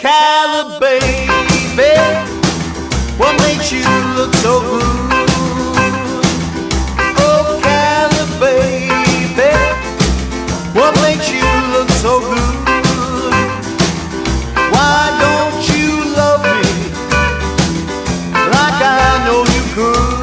Ocala, baby, what makes you look so good? Ocala, baby, what makes you look so good? Why don't you love me like I know you could?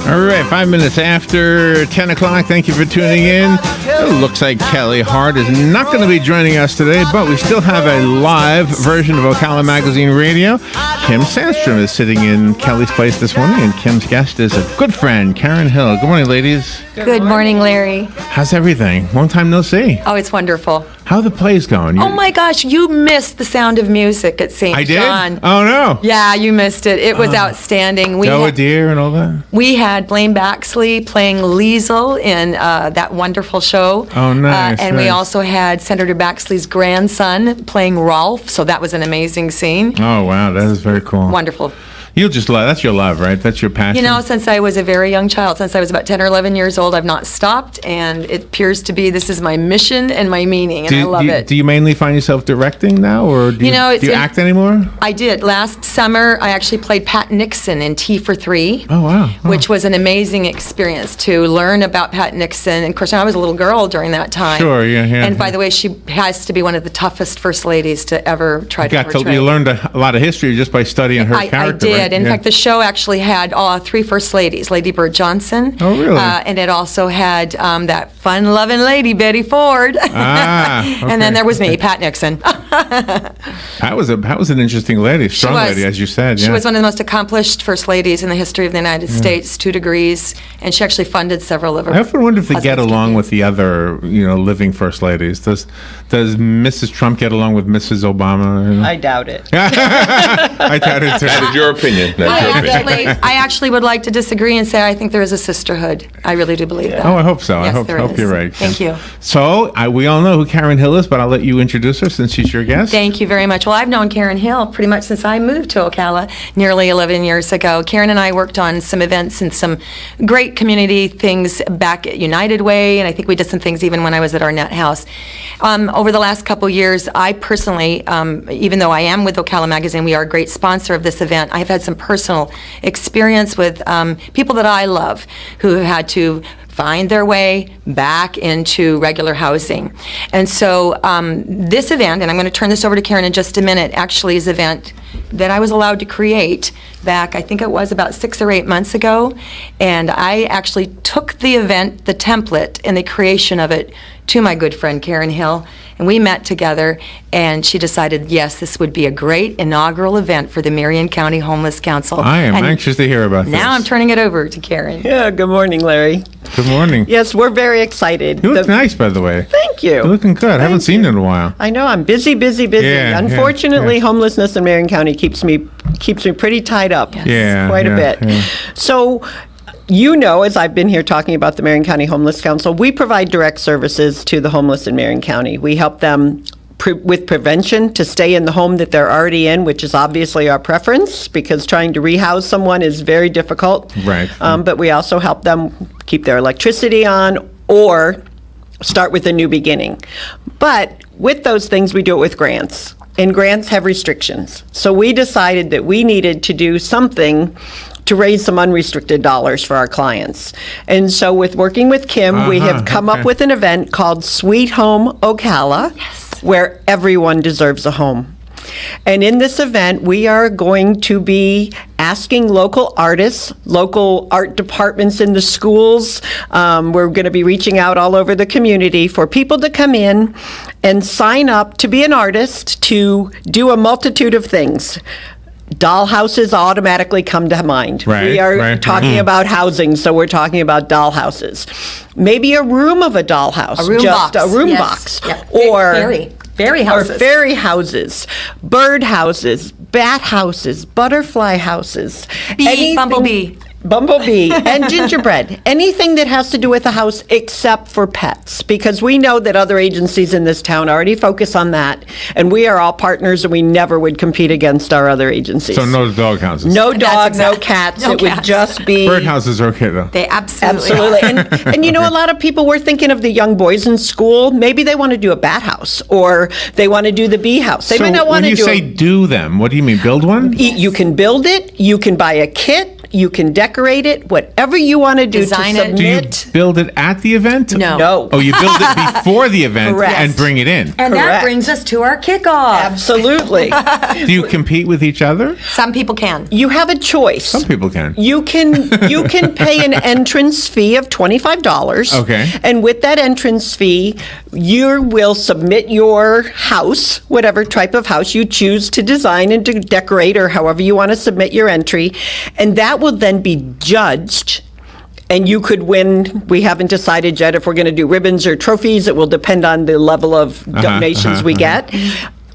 All right, 5 minutes after 10 o'clock. Thank you for tuning in. It looks like Kelly Hart is not going to be joining us today, but we still have a live version of Ocala Magazine Radio. Kim Sandstrom is sitting in Kelly's place this morning, and Kim's guest is a good friend, Karen Hill. Good morning, ladies. Good morning, Larry. How's everything? Long time no see. Oh, it's wonderful. How are the plays going? Oh my gosh, you missed The Sound of Music at St. I did? John. Oh, no. Yeah, you missed it. It was outstanding. Go a deer and all that? We had Blaine Baxley playing Liesel in that wonderful show. Oh, nice. And we nice. also had Senator Baxley's grandson playing Rolf, so that was an amazing scene. Oh, wow. That is very cool. Wonderful. You'll just love, that's your love, right? That's your passion. You know, since I was a very young child, since I was about 10 or 11 years old, I've not stopped, and it appears to be this is my mission and my meaning, and I love it. Do you mainly find yourself directing now, or do you act anymore? I did. Last summer, I actually played Pat Nixon in Tea for Three. Oh, wow. Which was an amazing experience to learn about Pat Nixon. And of course, I was a little girl during that time. Sure, yeah. And by the way, she has to be one of the toughest first ladies to ever try to portray. You learned a lot of history just by studying her character. I did. Right? In fact, the show actually had three first ladies. Lady Bird Johnson. Oh, really? And it also had that fun-loving lady, Betty Ford. Okay. And then there was me, Pat Nixon. That was an interesting lady, strong lady, as you said. She was one of the most accomplished first ladies in the history of the United States, 2 degrees, and she actually funded several of her. I often wonder if they get husband's along campaigns. with the other, living first ladies. Does Mrs. Trump get along with Mrs. Obama? I doubt it. I doubt it too. That is your opinion. I actually would like to disagree and say I think there is a sisterhood. I really do believe that. Oh, I hope so. Yes, I there hope is. you're right. Thank you. So we all know who Karen Hill is, but I'll let you introduce her since she's your guest. Thank you very much. Well, I've known Karen Hill pretty much since I moved to Ocala nearly 11 years ago. Karen and I worked on some events and some great community things back at United Way, and I think we did some things even when I was at Arnett House. Over the last couple years, I personally, even though I am with Ocala Magazine, we are a great sponsor of this event. I've had some personal experience with people that I love who have had to find their way back into regular housing. And so this event, and I'm going to turn this over to Karen in just a minute, actually is an event that I was allowed to create back, I think it was about 6 or 8 months ago. And I actually took the event, the template, and the creation of it to my good friend Karen Hill. And we met together, and she decided, yes, this would be a great inaugural event for the Marion County Homeless Council. I am anxious to hear about this. Now I'm turning it over to Karen. Yeah, good morning, Larry. Good morning. Yes, we're very excited. You look nice, by the way. Thank you. You're looking good. I haven't seen you in a while. I know, I'm busy. Yeah, Unfortunately, yeah. homelessness in Marion County keeps me pretty tied up. Yes. Yeah, Quite a bit. yeah. So, as I've been here talking about the Marion County Homeless Council, we provide direct services to the homeless in Marion County. We help them with prevention to stay in the home that they're already in, which is obviously our preference because trying to rehouse someone is very difficult. Right. But we also help them keep their electricity on or start with a new beginning. But with those things, we do it with grants. And grants have restrictions. So we decided that we needed to do something to raise some unrestricted dollars for our clients. And so with working with Kim, we have come up with an event called Sweet Home Ocala, where everyone deserves a home. And in this event, we are going to be asking local artists, local art departments in the schools. We're going to be reaching out all over the community for people to come in and sign up to be an artist to do a multitude of things. Dollhouses automatically come to mind. Right, we are right. talking about housing, so we're talking about dollhouses. Maybe a room of a dollhouse. A room just box. a room Yes. box. Yeah. Or Fairy houses. Or fairy houses, bird houses, bat houses, butterfly houses. Bee, bumblebee. Bumblebee and gingerbread. Anything that has to do with the house except for pets, because we know that other agencies in this town already focus on that, and we are all partners, and we never would compete against our other agencies. So no dog houses. No dog, no exact- cats. no It would cats. just be Birdhouses are okay though. They absolutely Absolutely. And you know, a lot of people were thinking of the young boys in school. Maybe they want to do a bat house, or they want to do the bee house. They So might not want when to you do say do them, what do you mean? Build one? You can build it, you can buy a kit, you can decorate it, whatever you want to do Design to it. Do you submit. build it at the event? No. No. Oh, you build it before the event Correct. and bring it in. And that Correct. brings us to our kickoff. Absolutely. Do you compete with each other? Some people can. You have a choice. Some people can. You can pay an entrance fee of $25. Okay. And with that entrance fee, you will submit your house, whatever type of house you choose to design and to decorate, or however you want to submit your entry, and that will then be judged. And you could win. We haven't decided yet if we're going to do ribbons or trophies. It will depend on the level of donations we get.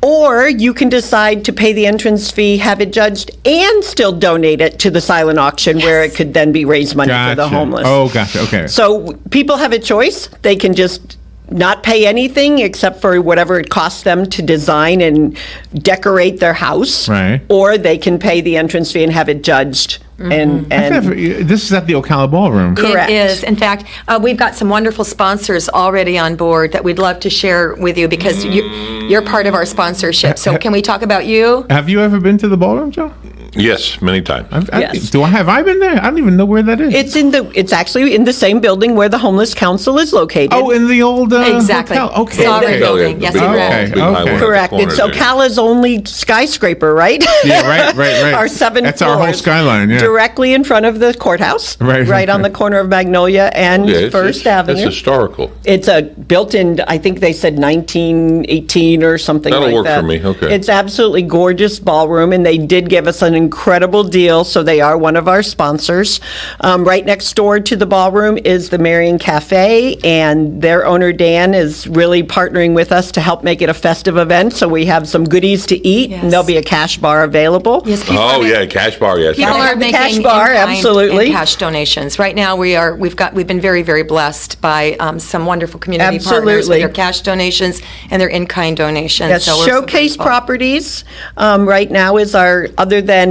Or you can decide to pay the entrance fee, have it judged, and still donate it to the silent auction, where it could then be raised money for the Gotcha. homeless. Oh, gotcha. Okay. So people have a choice. They can just not pay anything except for whatever it costs them to design and decorate their house. Right. Or they can pay the entrance fee and have it judged. And This is at the Ocala Ballroom. Correct. It is. In fact, we've got some wonderful sponsors already on board that we'd love to share with you, because you're part of our sponsorship. So can we talk about you? Have you ever been to the ballroom, Joe? Yes, many times. Yes. Have I been there? I don't even know where that is. it's actually in the same building where the Homeless Council is located. Oh, in the old Exactly. hotel. Okay. Sovereign okay. building. Yes, big it wall, is. big highway at the Correct. corner It's there. Ocala's only skyscraper, right? Yeah, right. Our 7 That's our whole floors, skyline, yeah. Directly in front of the courthouse. Right. on the corner of Magnolia and Yeah, it's- First Avenue. It's historical. It's a built-in, I think they said 1918 or something That'll like work that. for me, okay. It's absolutely gorgeous ballroom, and they did give us an incredible deal, so they are one of our sponsors. Right next door to the ballroom is the Marion Cafe, and their owner, Dan, is really partnering with us to help make it a festive event, so we have some goodies to eat, Yes. and there'll be a cash bar available. Yes, people Oh, are yeah, cash bar, yes. People Gotta are have the making cash bar, in-kind absolutely. and cash donations. Right now, we've been very, very blessed by some wonderful community partners Absolutely. with their cash donations and their in-kind donations. Yes, So we're so Showcase grateful. Properties right now is our, other than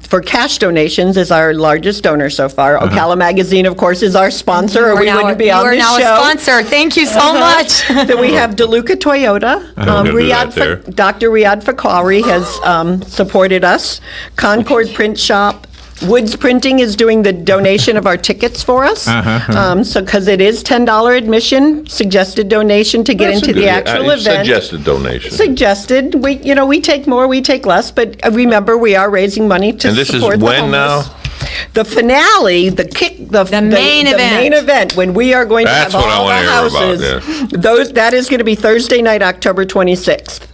for cash donations, is our largest donor so far. Ocala Magazine, of course, is our sponsor, or we wouldn't be on You are this now show. a sponsor. Thank you so much. Then we have DeLuca Toyota. gonna do that there. Dr. Riyad Fakari has supported us. Concord Print Shop. Woods Printing is doing the donation of our tickets for us. So, because it is $10 admission, suggested donation to get That's a into the good- actual event. Suggested donation. Suggested. We take more, we take less, but remember, we are raising money to And this is support the when homeless. now? The finale, the main event. main event, when we are going to That's have what I all the wanna hear about, houses. That is going to be Thursday night, October 26th.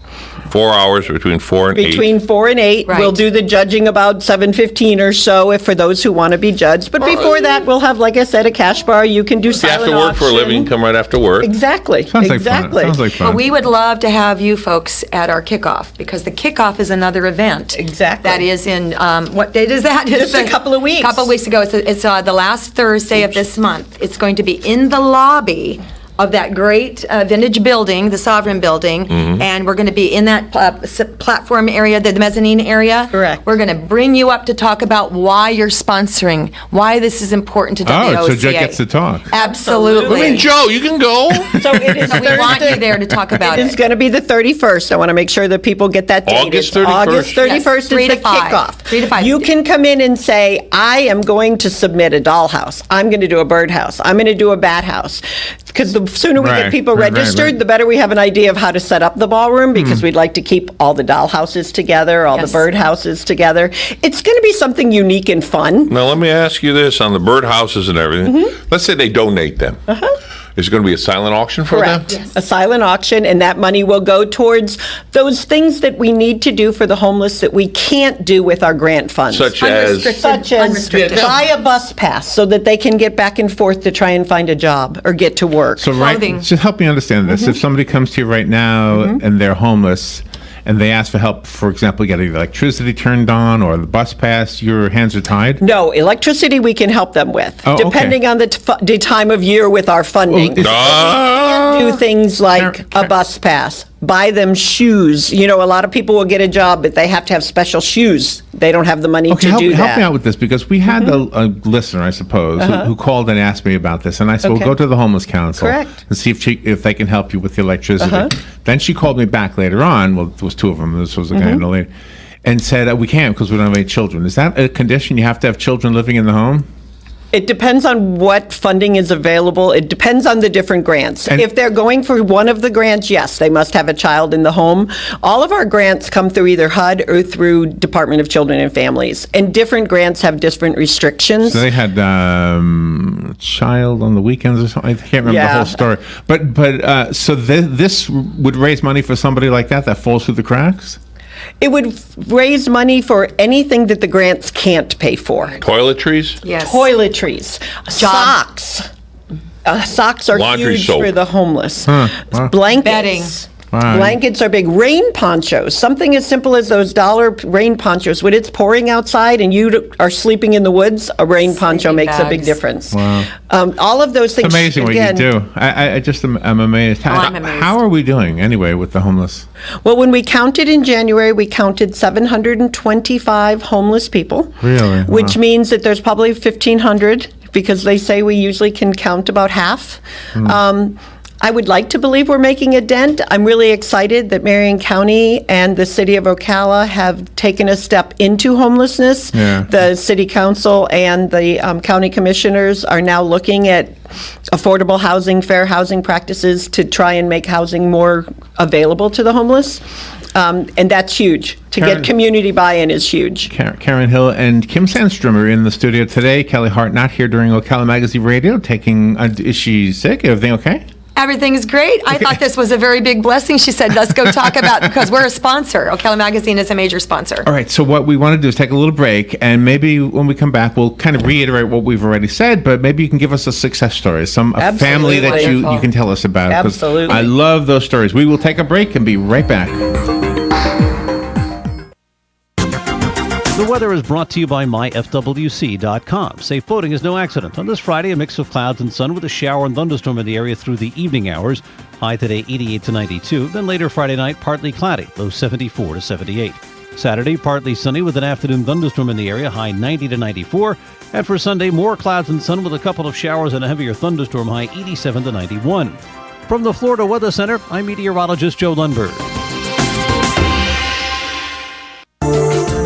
4 hours between 4 and 8. Between 4 and 8. We'll Right. do the judging about 7:15 or so, if for those who want to be judged. But before that, we'll have, like I said, a cash bar. You can do If you have silent to work for a auction. living, come right after work. Exactly. Sounds like exactly. fun. Sounds like fun. Well, we would love to have you folks at our kickoff, because the kickoff is another event. Exactly. That is in, what date is that? Just a couple of weeks. Couple of weeks ago. It's the last Thursday of this month. It's going to be in the lobby of that great vintage building, the Sovereign building, Mm-hmm. and we're going to be in that platform area, the mezzanine area. Correct. We're going to bring you up to talk about why you're sponsoring, why this is important to WOCA. Oh, so Joe gets to talk. Absolutely. I mean, Joe, you can go. So it is So we want Thursday. you there to talk about It is it. going to be the 31st. I want to make sure that people get that date. August It's August 31st. 31st Yes, 3 is to the 5. kickoff. 3 to 5. You can come in and say, I am going to submit a dollhouse. I'm going to do a birdhouse. I'm going to do a bat house. Because the sooner we Right, get people right, registered, right. the better we have an idea of how to set up the ballroom, because we'd like to keep all the dollhouses together, all Yes. the birdhouses together. It's going to be something unique and fun. Now, let me ask you this on the birdhouses and everything. Mm-hmm. Let's say they donate them. Is it going to be a silent auction for Correct. them? A silent auction, and that money will go towards those things that we need to do for the homeless that we can't do with our grant funds. Such as, Unrestricted. Such as Unrestricted. buy a bus pass so that they can get back and forth to try and find a job or get to work. So right, Clothing. just help me understand this. If somebody comes to you right now and they're homeless, and they ask for help, for example, getting the electricity turned on or the bus pass, your hands are tied? No, electricity we can help them with, Oh, okay. depending on the time of year with our funding. Do things like a bus pass, buy them shoes. A lot of people will get a job, but they have to have special shoes. They don't have the money to do that. Help me out with this, because we had a listener, I suppose, who called and asked me about this, and I said, Okay. well, go to the Homeless Council Correct. and see if they can help you with the electricity. Then she called me back later on, well, there was two of them, this was a guy and a lady, and said, we can't because we don't have any children. Is that a condition? You have to have children living in the home? It depends on what funding is available. It depends on the different grants. And- If they're going for one of the grants, yes, they must have a child in the home. All of our grants come through either HUD or through Department of Children and Families. And different grants have different restrictions. So they had child on the weekends or something. I can't remember the Yeah. whole story. But so this would raise money for somebody like that falls through the cracks? It would raise money for anything that the grants can't pay for. Toiletries? Yes. Toiletries, socks. Socks are Laundry huge soap. for the homeless. Wow. Blankets. Bedding. Wow. Blankets are big. Rain ponchos. Something as simple as those $1 rain ponchos. When it's pouring outside and you are sleeping in the woods, a rain poncho Sleeping makes a big bags. difference. Wow. All of those things. It's amazing what again, you do. I just am amazed. I'm amazed. How are we doing anyway with the homeless? Well, when we counted in January, we counted 725 homeless people. Really? Which Wow. means that there's probably 1,500 because they say we usually can count about half. I would like to believe we're making a dent. I'm really excited that Marion County and the city of Ocala have taken a step into homelessness. Yeah. The city council and the county commissioners are now looking at affordable housing, fair housing practices to try and make housing more available to the homeless. And that's huge. To Karen- get community buy-in is huge. Karen Hill and Kim Sandstrom are in the studio today. Kelly Hart not here during Ocala Magazine Radio. Is she sick? Everything okay? Everything's great. I thought this was a very big blessing. She said, let's go talk about, because we're a sponsor. Ocala Magazine is a major sponsor. All right, so what we want to do is take a little break, and maybe when we come back, we'll kind of reiterate what we've already said, but maybe you can give us a success story, a family that you Absolutely. can tell us about. 'cause Absolutely. I love those stories. We will take a break and be right back. The weather is brought to you by myfwc.com. Safe boating is no accident. On this Friday, a mix of clouds and sun with a shower and thunderstorm in the area through the evening hours. High today 88 to 92. Then later Friday night, partly cloudy, low 74 to 78. Saturday, partly sunny with an afternoon thunderstorm in the area, high 90 to 94. And for Sunday, more clouds and sun with a couple of showers and a heavier thunderstorm, high 87 to 91. From the Florida Weather Center, I'm meteorologist Joe Lundberg.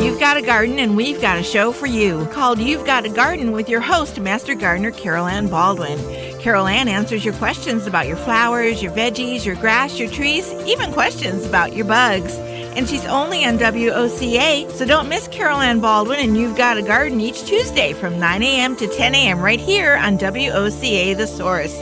You've got a garden and we've got a show for you called You've Got a Garden with your host, Master Gardener Carol Ann Baldwin. Carol Ann answers your questions about your flowers, your veggies, your grass, your trees, even questions about your bugs. And she's only on WOCA, so don't miss Carol Ann Baldwin and You've Got a Garden each Tuesday from 9 a.m. to 10 a.m. right here on WOCA The Source.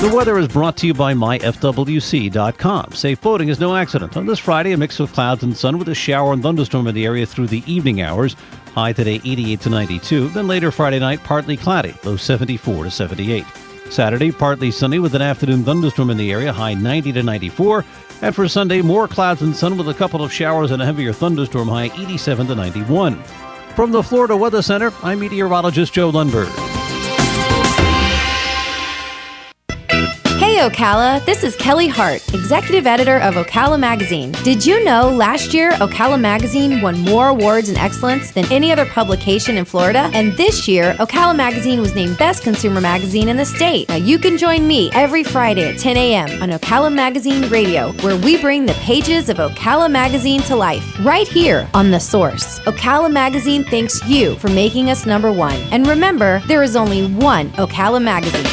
The weather is brought to you by myfwc.com. Safe boating is no accident. On this Friday, a mix of clouds and sun with a shower and thunderstorm in the area through the evening hours. High today 88 to 92. Then later Friday night, partly cloudy, low 74 to 78. Saturday, partly sunny with an afternoon thunderstorm in the area, high 90 to 94. And for Sunday, more clouds and sun with a couple of showers and a heavier thunderstorm, high 87 to 91. From the Florida Weather Center, I'm meteorologist Joe Lundberg. Hey Ocala, this is Kelly Hart, Executive Editor of Ocala Magazine. Did you know last year Ocala Magazine won more awards in excellence than any other publication in Florida? And this year, Ocala Magazine was named Best Consumer Magazine in the state. Now you can join me every Friday at 10 a.m. on Ocala Magazine Radio, where we bring the pages of Ocala Magazine to life, right here on The Source. Ocala Magazine thanks you for making us number one. And remember, there is only one Ocala Magazine.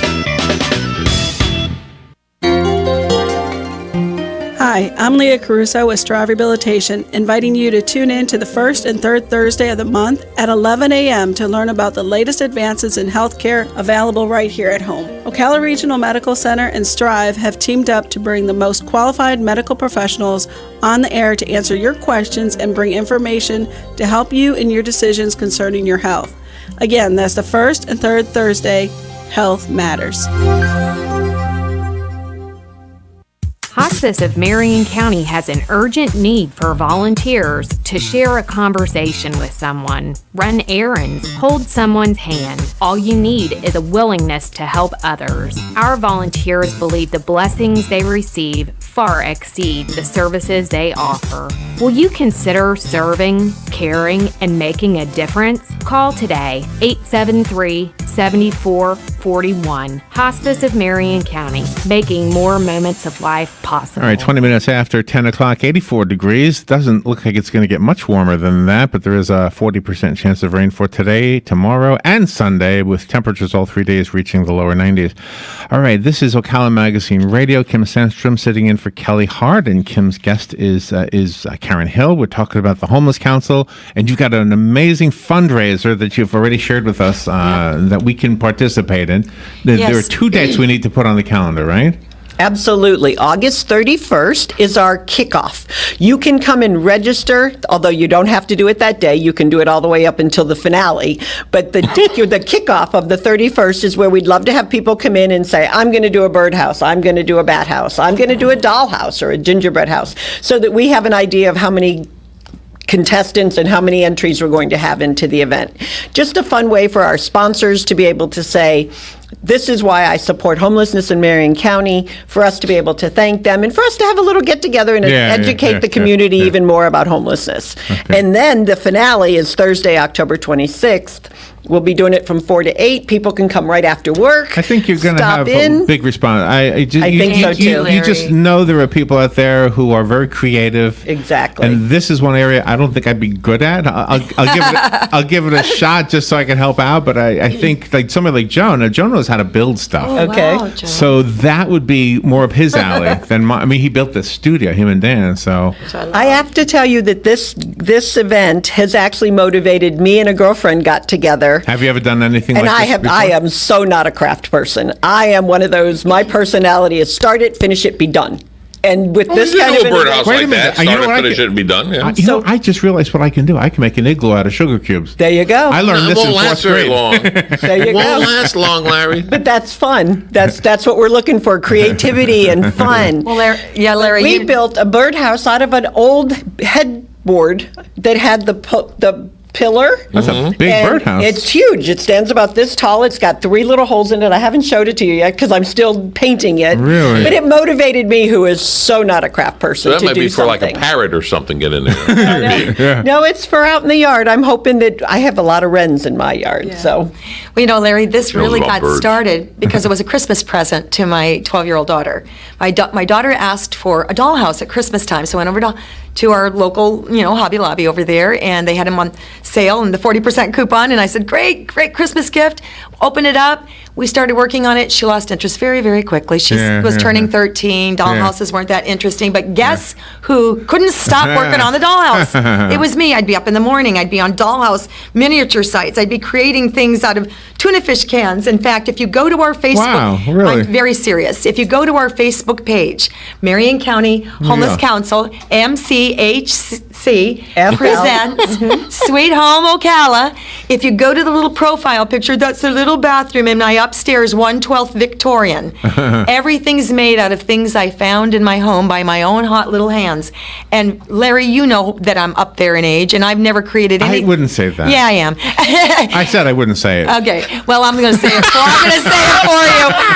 Hi, I'm Leah Caruso with Strive Rehabilitation, inviting you to tune in to the first and third Thursday of the month at 11 a.m. to learn about the latest advances in healthcare available right here at home. Ocala Regional Medical Center and Strive have teamed up to bring the most qualified medical professionals on the air to answer your questions and bring information to help you in your decisions concerning your health. Again, that's the first and third Thursday. Health Matters. All right, so what we want to do is take a little break, and maybe when we come back, we'll kind of reiterate what we've already said, but maybe you can give us a success story, a family that you can tell us about. 'cause I love those stories. We will take a break and be right back. Again, that's the first and third Thursday, Health Matters. Hospice of Marion County has an urgent need for volunteers to share a conversation with someone, run errands, hold someone's hand. All you need is a willingness to help others. Our volunteers believe the blessings they receive far exceed the services they offer. Will you consider serving, caring, and making a difference? Call today, 873-7441. Hospice of Marion County, making more moments of life possible. All right, 20 minutes after 10 o'clock, 84 degrees. Doesn't look like it's going to get much warmer than that, but there is a 40% chance of rain for today, tomorrow, and Sunday, with temperatures all 3 days reaching the lower 90s. All right, this is Ocala Magazine Radio. Kim Sandstrom sitting in for Kelly Hart, and Kim's guest is Karen Hill. We're talking about the Homeless Council, and you've got an amazing fundraiser that you've already shared with us that we can participate in. There are 2 dates we need to put on the calendar, right? Absolutely. August 31st is our kickoff. You can come and register, although you don't have to do it that day. You can do it all the way up until the finale. But the kickoff of the 31st is where we'd love to have people come in and say, I'm going to do a birdhouse, I'm going to do a bat house, I'm going to do a dollhouse or a gingerbread house, so that we have an idea of how many contestants and how many entries we're going to have into the event. Just a fun way for our sponsors to be able to say, this is why I support homelessness in Marion County, for us to be able to thank them and for us to have a little get together and educate the community even more about homelessness. Okay. And then the finale is Thursday, October 26th. We'll be doing it from 4 to 8. People can come right after work. I think you're going to have a big response. I think so too. You just know there are people out there who are very creative. Exactly. And this is one area I don't think I'd be good at. I'll give it a shot just so I can help out. But I think like somebody like Joe. Now, Joe knows how to build stuff. Oh, okay. Wow, so that would be more of his alley than mine. I mean, he built this studio, him and Dan. So I have to tell you that this event has actually motivated me and a girlfriend got together. Have you ever done anything like this before? I am so not a craft person. I am one of those, my personality is start it, finish it, be done. And with this kind of birdhouse like that, start it, finish it, and be done. Yeah. I just realized what I can do. I can make an igloo out of sugar cubes. There you go. I learned this in 4th grade. It won't last very long. There you go. It won't last long, Larry. But that's fun. That's what we're looking for, creativity and fun. Well, Larry, we built a birdhouse out of an old headboard that had the pillar. That's a big birdhouse. It's huge. It stands about this tall. It's got 3 little holes in it. I haven't showed it to you yet because I'm still painting it. Really? But it motivated me, who is so not a craft person, so that to might do be for something. like a parrot or something. Get in there. No, it's for out in the yard. I'm hoping that I have a lot of wrens in my yard. So, well, Larry, this really got birds. started because it was a Christmas present to my 12-year-old daughter. My daughter asked for a dollhouse at Christmas time, so I went over to our local, Hobby Lobby over there, and they had them on sale and the 40% coupon, and I said, great Christmas gift. Open it up. We started working on it. She lost interest very, very quickly. She was turning 13. Dollhouses weren't that interesting, but guess who couldn't stop working on the dollhouse? It was me. I'd be up in the morning. I'd be on dollhouse miniature sites. I'd be creating things out of tuna fish cans. In fact, if you go to our Facebook, wow, really? I'm very serious. If you go to our Facebook page, Marion County Homeless Council, MCHC, presents Sweet Home Ocala. If you go to the little profile picture, that's the little bathroom in my upstairs 112th Victorian. Everything's made out of things I found in my home by my own hot little hands. And Larry, you know that I'm up there in age, and I've never created anything. I wouldn't say that. Yeah, I am. I said I wouldn't say it. Okay, well, I'm going to say it for you.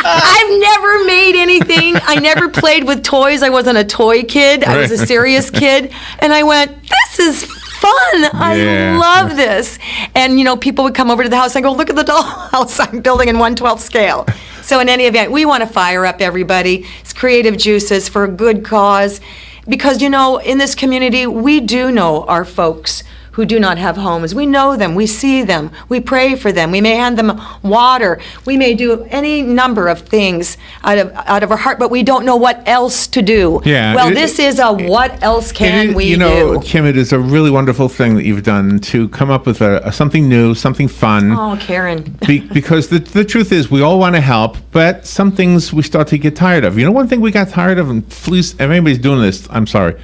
I've never made anything. I never played with toys. I wasn't a toy kid. I was a serious kid. And I went, this is fun. I love this. And, people would come over to the house and go, look at the dollhouse I'm building in 1/12 scale. So in any event, we want to fire up everybody. It's creative juices for a good cause. Because, in this community, we do know our folks who do not have homes. We know them, we see them, we pray for them, we may hand them water, we may do any number of things out of our heart, but we don't know what else to do. Yeah, well, this is a what else can we do? Kim, it is a really wonderful thing that you've done to come up with a something new, something fun. Oh, Karen. Because the truth is, we all want to help, but some things we start to get tired of. One thing we got tired of, and please, if anybody's doing this, I'm sorry.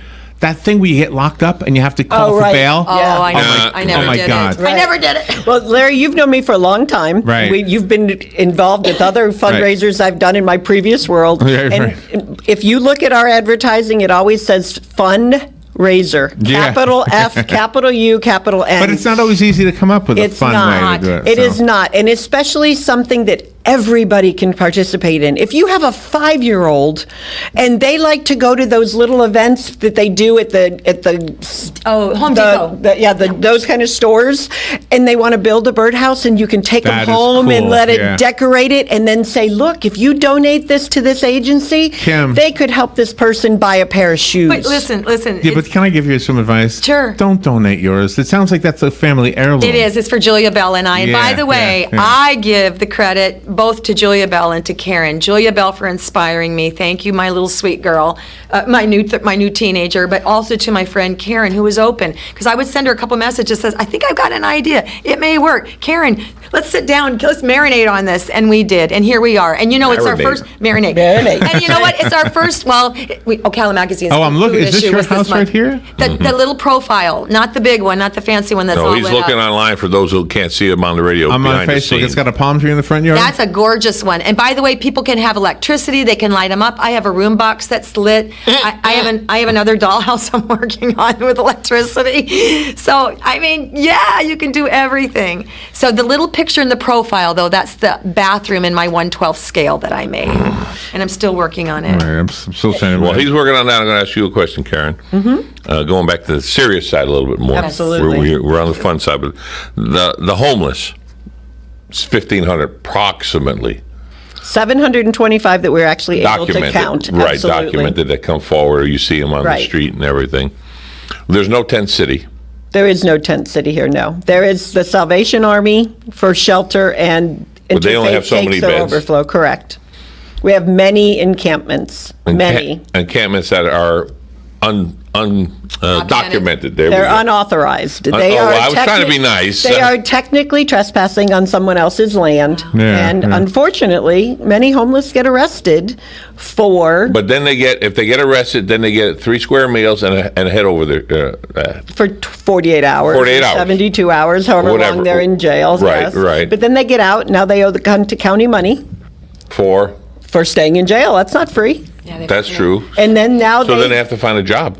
That thing where you get locked up and you have to call for bail. Oh, yeah. I never did God. it. Right. I never did it. Well, Larry, you've known me for a long time. Right. You've been involved with other fundraisers I've done in my previous world. Yeah, and if you look at our advertising, it always says fundraiser. Yeah. Capital F, capital U, capital N. But it's not always easy to come up with a It's fun not. way to do it. It so. is not, and especially something that everybody can participate in. If you have a 5-year-old and they like to go to those little events that they do at the Home Depot. those kind of stores, and they want to build a birdhouse, and you can take That them is home and cool, let it yeah. decorate it, and then say, look, if you donate this to this agency, Kim. they could help this person buy a pair of shoes. But listen. Yeah, but can I give you some advice? Sure. Don't donate yours. It sounds like that's a family heirloom. It is. It's for Julia Bell and I. And by Yeah, the way, yeah, yeah. I give the credit both to Julia Bell and to Karen. Julia Bell for inspiring me. Thank you, my little sweet girl, my new teenager, but also to my friend Karen, who was open. Because I would send her a couple messages that says, I think I've got an idea. It may work. Karen, let's sit down. Let's marinate on this. And we did. And here we are. And it's our Marinate. first marinate. Marinate. And you know what? It's our first, Ocala Magazine's Oh, I'm looking. food Is this issue your was this house right month. here? The little profile, not the big one, not the fancy one that's No, all he's lit looking up. online for those who can't see him on the radio. I'm on behind the Facebook. scene. It's got a palm tree in the front yard. That's a gorgeous one. And by the way, people can have electricity. They can light them up. I have a room box that's lit. I have another dollhouse I'm working on with electricity. So, I mean, yeah, you can do everything. So the little picture in the profile, though, that's the bathroom in my 1/12 scale that I made. And I'm still working on it. All right, I'm still trying to. Well, he's working on that. I'm going to ask you a question, Karen. Going back to the serious side a little bit more. Absolutely. We're on the fun side, but the homeless, it's 1,500 approximately. 725 that we're actually able to Documented, count. right? Absolutely. Documented that come forward. You see them on the Right. street and everything. There's no tent city. There is no tent city here, no. There is the Salvation Army for shelter and But they only have so many takes their beds. overflow, correct. We have many encampments, many. Encampments that are undocumented. They're unauthorized. They oh, are well, I was trying to be nice. They are technically trespassing on someone else's land. Yeah, and yeah. unfortunately, many homeless get arrested for But then if they get arrested, then they get 3 square meals and a head over their. for 48 hours, 48 hours. 72 hours, however Whatever. long they're in jail. Right, yes. right. But then they get out. Now they owe the county money For staying in jail. That's not free. that's true. And then now So then they have to find a job.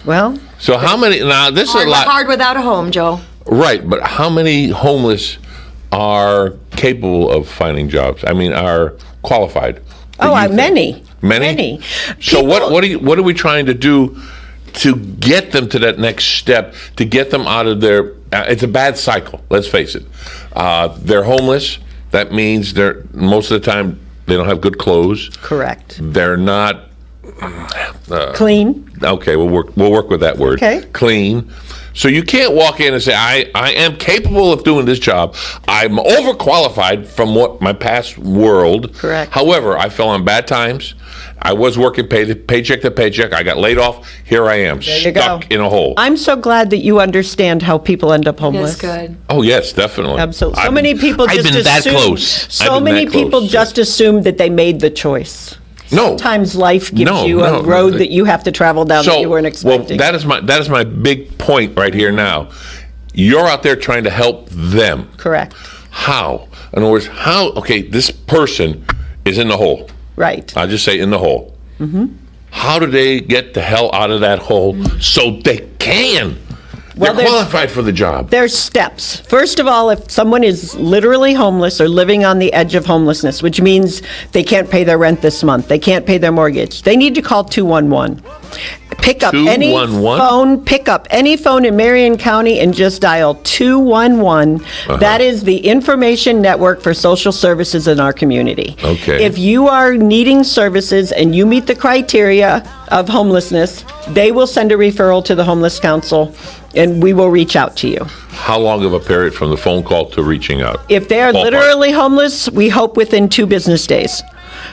well, So how many? Now this is a lot. Hard without a home, Joe. Right, but how many homeless are capable of finding jobs? I mean, are qualified? Do you think? many. Many? Many. So People- what are we trying to do to get them to that next step, to get them out of their, it's a bad cycle, let's face it. They're homeless. That means most of the time, they don't have good clothes. Correct. They're not, Clean. okay, we'll work with that word. Okay. Clean. So you can't walk in and say, I am capable of doing this job. I'm overqualified from what my past world. Correct. However, I fell on bad times. I was working paycheck to paycheck. I got laid off. Here I am, There you stuck go. in a hole. I'm so glad that you understand how people end up homeless. That's good. Oh, yes, definitely. Absolutely. So many people I've just been that assume. close. I've So been many that close. people just assume that they made the choice. No. Sometimes life gives No, you a no. road that you have to travel down that you weren't expecting. Well, that is my big point right here now. You're out there trying to help them. Correct. How? In other words, okay, this person is in the hole. Right. I'll just say in the hole. How do they get the hell out of that hole so they can? Well, They're there's- qualified for the job. There's steps. First of all, if someone is literally homeless or living on the edge of homelessness, which means they can't pay their rent this month, they can't pay their mortgage, they need to call 211. Pick up any 211? phone in Marion County and just dial 211. That is the information network for social services in our community. Okay. If you are needing services and you meet the criteria of homelessness, they will send a referral to the Homeless Council and we will reach out to you. How long of a period from the phone call to reaching out? If they are Ballpark. literally homeless, we hope within 2 business days.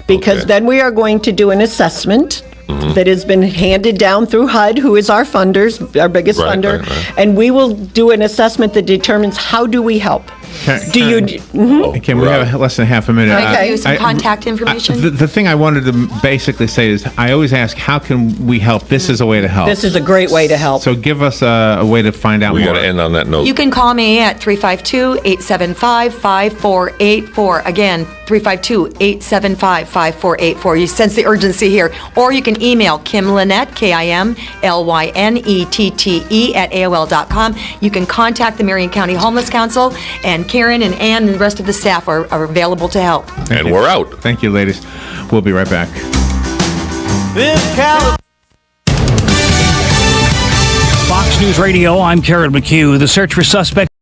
Because Okay. then we are going to do an assessment Mm-hmm. that has been handed down through HUD, who is our funders, our biggest Right, funder. right, right. And we will do an assessment that determines how do we help. Do you? Okay, we have less than half a minute. Can I give you some contact information? The thing I wanted to basically say is I always ask, how can we help? This is a way to help. This is a great way to help. So give us a way to find out We more. got to end on that note. You can call me at 352-875-5484. Again, 352-875-5484. You sense the urgency here. Or you can email Kim Lynette, KIMLYNETTE at AOL.com. You can contact the Marion County Homeless Council, and Karen and Ann and the rest of the staff are available to help. And we're out. Thank you, ladies. We'll be right back. This California. Fox News Radio, I'm Karen McHugh. The search for suspects